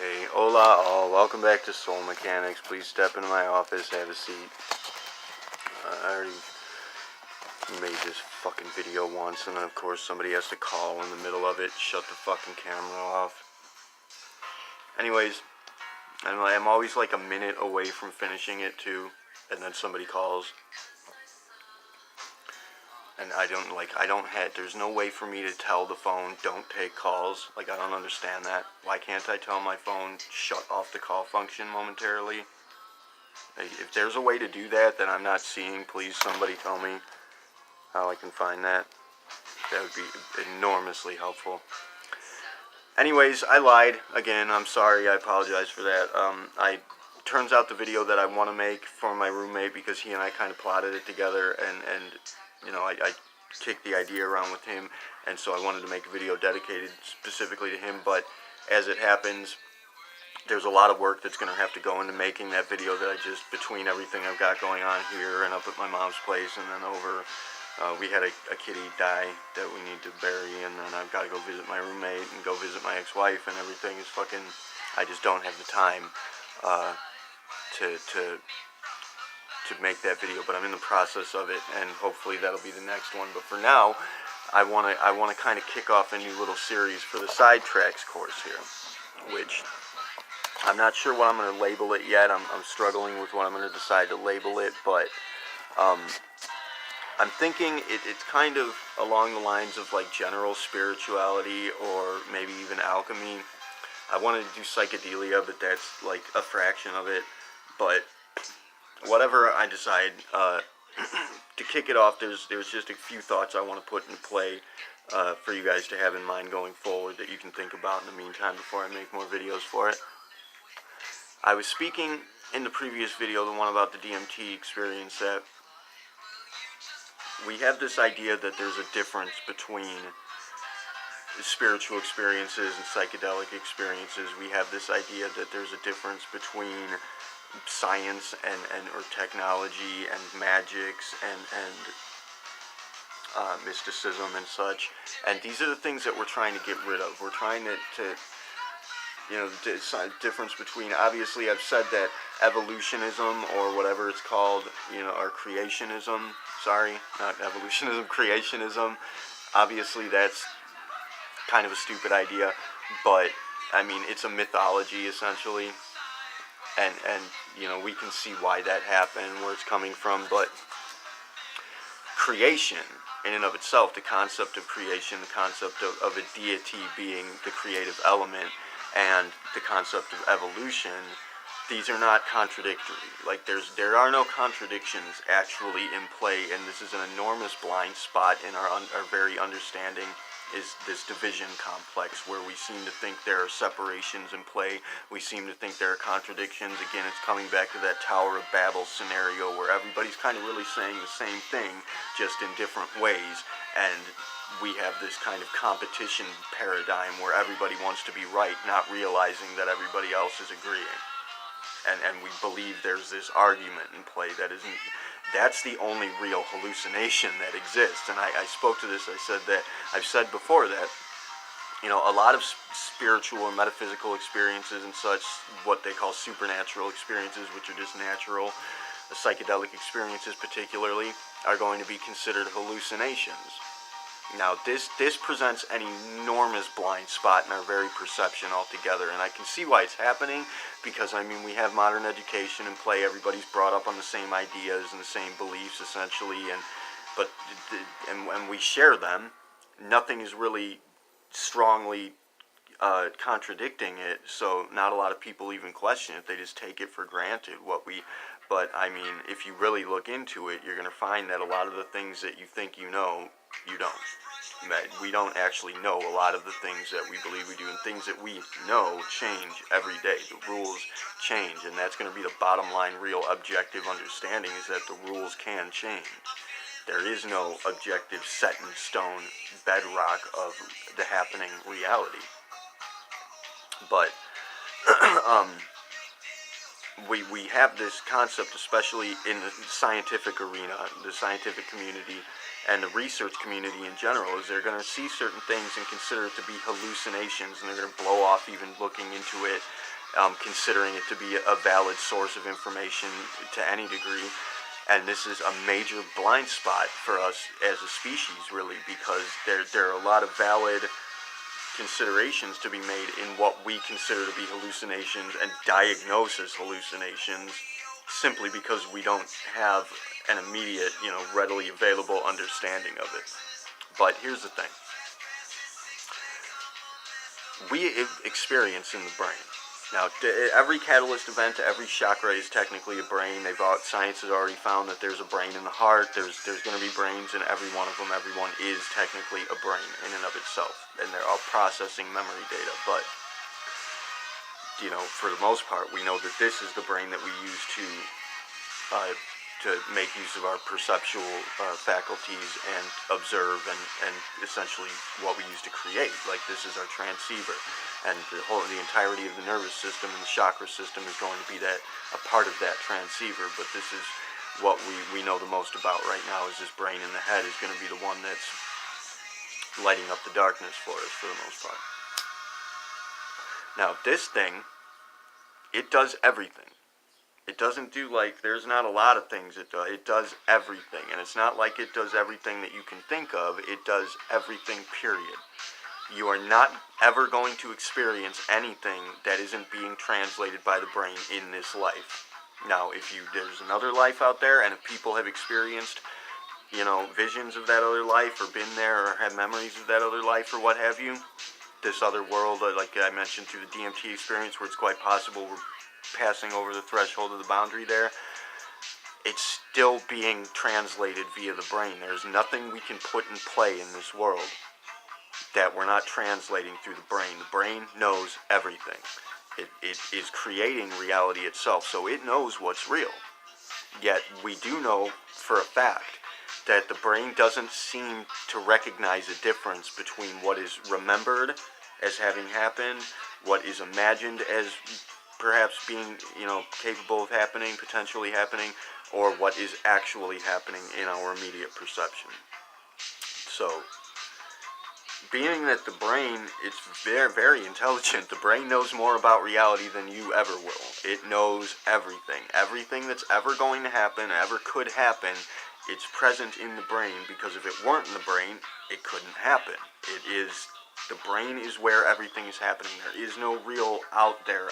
Okay, hola all, welcome back to Soul Mechanics. Please step into my office, have a seat. I already made this fucking video once, and then of course somebody has to call in the middle of it, shut the fucking camera off. Anyways, I'm always like a minute away from finishing it too, and then somebody calls. And there's no way for me to tell the phone, don't take calls. Like, I don't understand that. Why can't I tell my phone, shut off the call function momentarily? If there's a way to do that that I'm not seeing, please somebody tell me how I can find that. That would be enormously helpful. Anyways, I lied. Again, I'm sorry, I apologize for that. Turns out the video that I want to make for my roommate, because he and I kind of plotted it together, and you know, I kicked the idea around with him, and so I wanted to make a video dedicated specifically to him, but as it happens, there's a lot of work that's going to have to go into making that video that between everything I've got going on here and up at my mom's place, and then over, we had a kitty die that we need to bury, and then I've got to go visit my roommate and go visit my ex-wife, and everything is fucking, I just don't have the time to make that video, but I'm in the process of it, and hopefully that'll be the next one. But for now, I want to kind of kick off a new little series for the sidetracks course here, which I'm not sure what I'm going to label it yet. I'm struggling with what I'm going to decide to label it, but I'm thinking it's kind of along the lines of like general spirituality, or maybe even alchemy. I wanted to do psychedelia, but that's like a fraction of it. But whatever I decide, to kick it off, there's just a few thoughts I want to put in play for you guys to have in mind going forward that you can think about in the meantime before I make more videos for it. I was speaking in the previous video, the one about the DMT experience, that we have this idea that there's a difference between spiritual experiences and psychedelic experiences. We have this idea that there's a difference between science or technology and magics and mysticism and such, and these are the things that we're trying to get rid of. We're trying to you know, the difference between, obviously I've said that evolutionism, or whatever it's called, you know, or creationism, sorry, not evolutionism, creationism, obviously that's kind of a stupid idea, but I mean, it's a mythology essentially. And you know, we can see why that happened, where it's coming from, but creation in and of itself, the concept of creation, the concept of a deity being the creative element, and the concept of evolution, these are not contradictory. Like, there are no contradictions actually in play, and this is an enormous blind spot in our very understanding, is this division complex, where we seem to think there are separations in play, we seem to think there are contradictions. Again, it's coming back to that Tower of Babel scenario, where everybody's kind of really saying the same thing, just in different ways, and we have this kind of competition paradigm where everybody wants to be right, not realizing that everybody else is agreeing. And we believe there's this argument in play that isn't. That's the only real hallucination that exists. And I spoke to this. I've said before that, you know, a lot of spiritual or metaphysical experiences and such, what they call supernatural experiences, which are just natural, the psychedelic experiences particularly, are going to be considered hallucinations. Now, this presents an enormous blind spot in our very perception altogether, and I can see why it's happening, because, I mean, we have modern education in play, everybody's brought up on the same ideas and the same beliefs, essentially, and we share them. Nothing is really strongly contradicting it, so not a lot of people even question it, they just take it for granted, but, I mean, if you really look into it, you're going to find that a lot of the things that you think you know, you don't. We don't actually know a lot of the things that we believe we do, and things that we know change every day. The rules change, and that's going to be the bottom line, real objective understanding, is that the rules can change. There is no objective, set in stone bedrock of the happening reality. But we have this concept, especially in the scientific arena, the scientific community, and the research community in general, is they're going to see certain things and consider it to be hallucinations, and they're going to blow off even looking into it considering it to be a valid source of information to any degree. And this is a major blind spot for us as a species, really, because there are a lot of valid considerations to be made in what we consider to be hallucinations and diagnose as hallucinations, simply because we don't have an immediate, readily available understanding of it. But here's the thing. We experience in the brain. Now, every catalyst event, every chakra is technically a brain. Science has already found that there's a brain in the heart. There's going to be brains in every one of them. Everyone is technically a brain in and of itself, and they're all processing memory data. But for the most part, we know that this is the brain that we use to make use of our perceptual faculties and observe and essentially what we use to create. Like, this is our transceiver, and the entirety of the nervous system and the chakra system is going to be a part of that transceiver. But this is what we know the most about right now, is this brain in the head is going to be the one that's lighting up the darkness for us for the most part. Now, this thing, it does everything. It doesn't do, there's not a lot of things it does. It does everything. And it's not like it does everything that you can think of. It does everything, period. You are not ever going to experience anything that isn't being translated by the brain in this life. Now, there's another life out there, and if people have experienced, visions of that other life, or been there, or have memories of that other life, or what have you, this other world, like I mentioned through the DMT experience, where it's quite possible we're passing over the threshold of the boundary there, it's still being translated via the brain. There's nothing we can put in play in this world that we're not translating through the brain. The brain knows everything. It is creating reality itself, so it knows what's real. Yet we do know for a fact that the brain doesn't seem to recognize a difference between what is remembered as having happened, what is imagined as perhaps being, capable of happening, potentially happening, or what is actually happening in our immediate perception. So, being that the brain, it's very, very intelligent. The brain knows more about reality than you ever will. It knows everything. Everything that's ever going to happen, ever could happen, it's present in the brain, because if it weren't in the brain, it couldn't happen. The brain is where everything is happening. There is no real out there.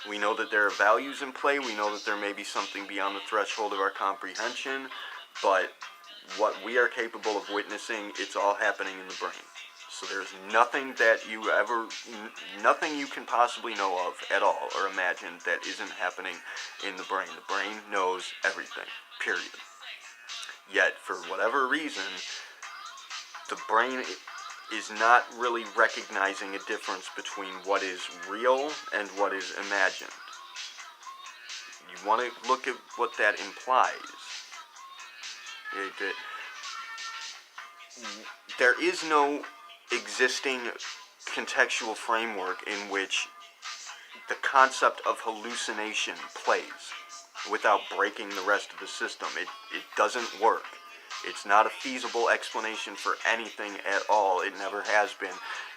We know that there are values in play. We know that there may be something beyond the threshold of our comprehension, but what we are capable of witnessing, it's all happening in the brain. So there's nothing you can possibly know of at all or imagine that isn't happening in the brain. The brain knows everything, period. Yet, for whatever reason, the brain is not really recognizing a difference between what is real and what is imagined. You want to look at what that implies. There is no existing contextual framework in which the concept of hallucination plays without breaking the rest of the system. It doesn't work. It's not a feasible explanation for anything at all. It never has been.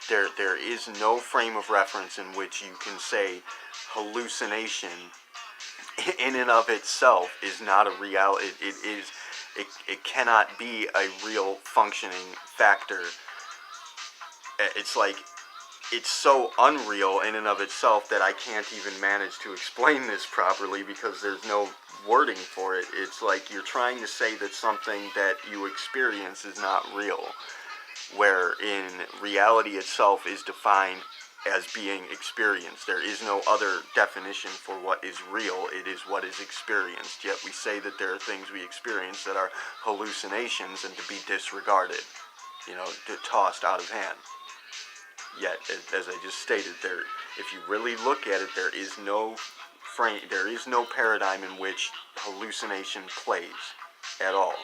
There is no frame of reference in which you can say hallucination in and of itself is not a reality. It cannot be a real functioning factor. It's so unreal in and of itself that I can't even manage to explain this properly, because there's no wording for it. It's like you're trying to say that something that you experience is not real, wherein reality itself is defined as being experienced. There is no other definition for what is real. It is what is experienced. Yet we say that there are things we experience that are hallucinations and to be disregarded, tossed out of hand. Yet, as I just stated, if you really look at it, there is no paradigm in which hallucination plays at all.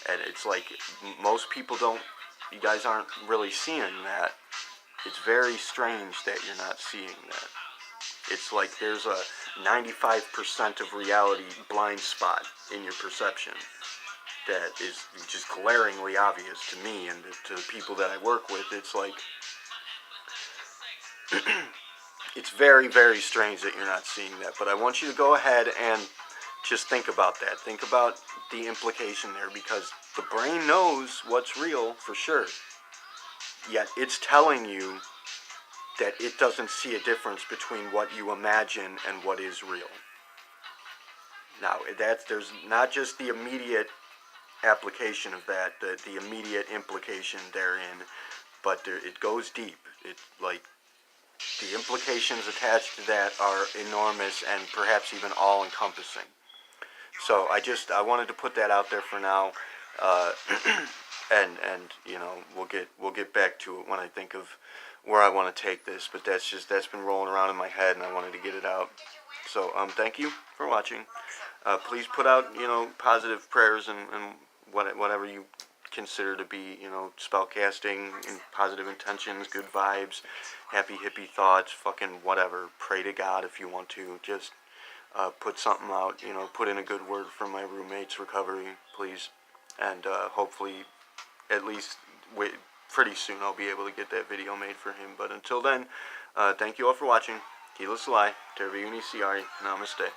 And it's like most people you guys aren't really seeing that. It's very strange that you're not seeing that. It's like there's a 95% of reality blind spot in your perception that is just glaringly obvious to me and to the people that I work with. It's like it's very, very strange that you're not seeing that. But I want you to go ahead and just think about that. Think about the implication there, because the brain knows what's real for sure. Yet it's telling you that it doesn't see a difference between what you imagine and what is real. Now, there's not just the immediate application of that, the immediate implication therein, but it goes deep. It, like, the implications attached to that are enormous and perhaps even all-encompassing. So I wanted to put that out there for now, and you know, we'll get back to it when I think of where I want to take this. But that's been rolling around in my head, and I wanted to get it out. So thank you for watching. Please put out, you know, positive prayers and whatever you consider to be, you know, spell casting and positive intentions, good vibes, happy hippie thoughts, fucking whatever. Pray to God if you want to. Just put something out, you know, put in a good word for my roommate's recovery, please. And hopefully, at least pretty soon, I'll be able to get that video made for him. But until then, thank you all for watching. Keelah, Taerve, siari. Namaste.